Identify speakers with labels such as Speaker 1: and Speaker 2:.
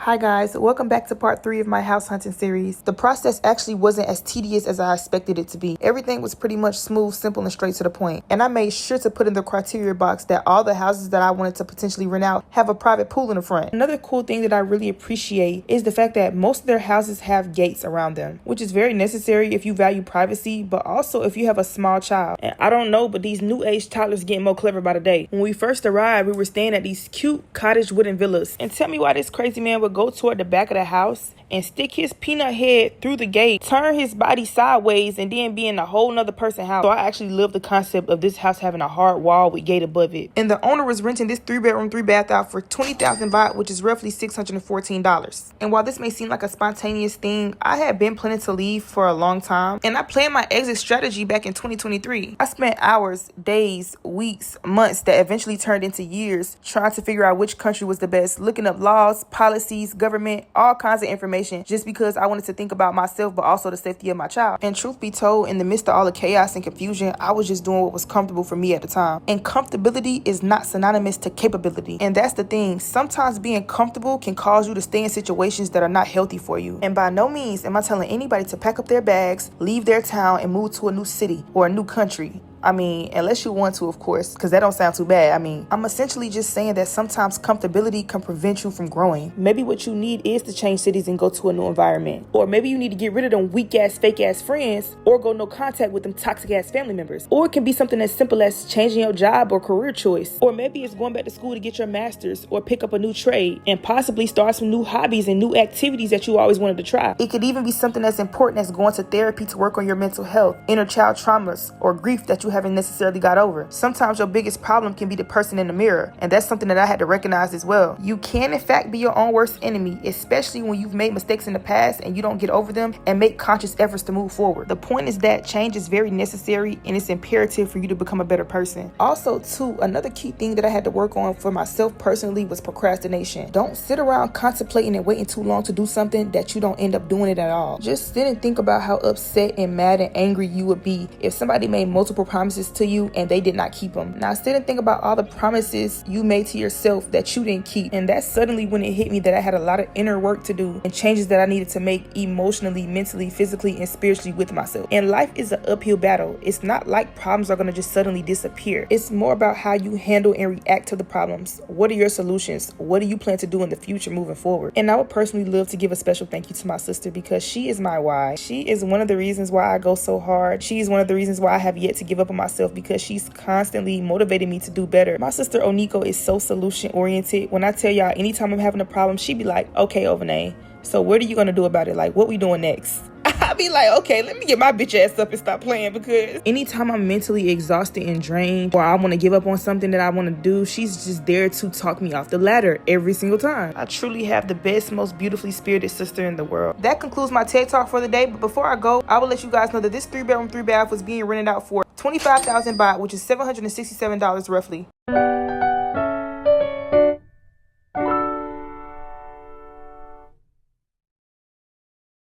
Speaker 1: Hi guys, welcome back to part 3 of my house hunting series. The process actually wasn't as tedious as I expected it to be. Everything was pretty much smooth, simple, and straight to the point. And I made sure to put in the criteria box that all the houses that I wanted to potentially rent out have a private pool in the front. Another cool thing that I really appreciate is the fact that most of their houses have gates around them, which is very necessary if you value privacy, but also if you have a small child. And I don't know, but these new age toddlers getting more clever by the day. When we first arrived, we were staying at these cute cottage wooden villas. And tell me why this crazy man would go toward the back of the house and stick his peanut head through the gate, turn his body sideways, and then be in a whole nother person's house. So I actually love the concept of this house having a hard wall with gate above it. And the owner was renting this 3-bedroom, 3-bath out for 20,000 baht, which is roughly $614. And while this may seem like a spontaneous thing, I had been planning to leave for a long time, and I planned my exit strategy back in 2023. I spent hours, days, weeks, months that eventually turned into years trying to figure out which country was the best, looking up laws, policies, government, all kinds of information, just because I wanted to think about myself, but also the safety of my child. And truth be told, in the midst of all the chaos and confusion, I was just doing what was comfortable for me at the time. And comfortability is not synonymous to capability. And that's the thing. Sometimes being comfortable can cause you to stay in situations that are not healthy for you. And by no means am I telling anybody to pack up their bags, leave their town, and move to a new city or a new country. I mean, unless you want to, of course, because that don't sound too bad. I mean, I'm essentially just saying that sometimes comfortability can prevent you from growing. Maybe what you need is to change cities and go to a new environment. Or maybe you need to get rid of them weak-ass, fake-ass friends, or go no contact with them toxic-ass family members. Or it can be something as simple as changing your job or career choice. Or maybe it's going back to school to get your master's or pick up a new trade and possibly start some new hobbies and new activities that you always wanted to try. It could even be something as important as going to therapy to work on your mental health, inner child traumas, or grief that you haven't necessarily got over. Sometimes your biggest problem can be the person in the mirror, and that's something that I had to recognize as well. You can in fact be your own worst enemy, especially when you've made mistakes in the past and you don't get over them and make conscious efforts to move forward. The point is that change is very necessary and it's imperative for you to become a better person. Also too, another key thing that I had to work on for myself personally was procrastination. Don't sit around contemplating and waiting too long to do something that you don't end up doing it at all. Just sit and think about how upset and mad and angry you would be if somebody made multiple promises to you and they did not keep them. Now sit and think about all the promises you made to yourself that you didn't keep. And that's suddenly when it hit me that I had a lot of inner work to do and changes that I needed to make emotionally, mentally, physically, and spiritually with myself. And life is an uphill battle. It's not like problems are going to just suddenly disappear. It's more about how you handle and react to the problems. What are your solutions? What do you plan to do in the future moving forward? And I would personally love to give a special thank you to my sister because she is my why. She is one of the reasons why I go so hard. She is one of the reasons why I have yet to give up on myself, because she's constantly motivating me to do better. My sister Oniko is so solution oriented. When I tell y'all, anytime I'm having a problem, she be like, okay, Ovin'ée, so what are you gonna do about it? Like, what we doing next? I be like, okay, let me get my bitch ass up and stop playing, because anytime I'm mentally exhausted and drained, or I want to give up on something that I want to do, she's just there to talk me off the ladder every single time. I truly have the best, most beautifully spirited sister in the world. That concludes my TED Talk for the day, but before I go, I will let you guys know that this 3-bedroom, 3-bath was being rented out for 25,000 baht, which is $767 roughly.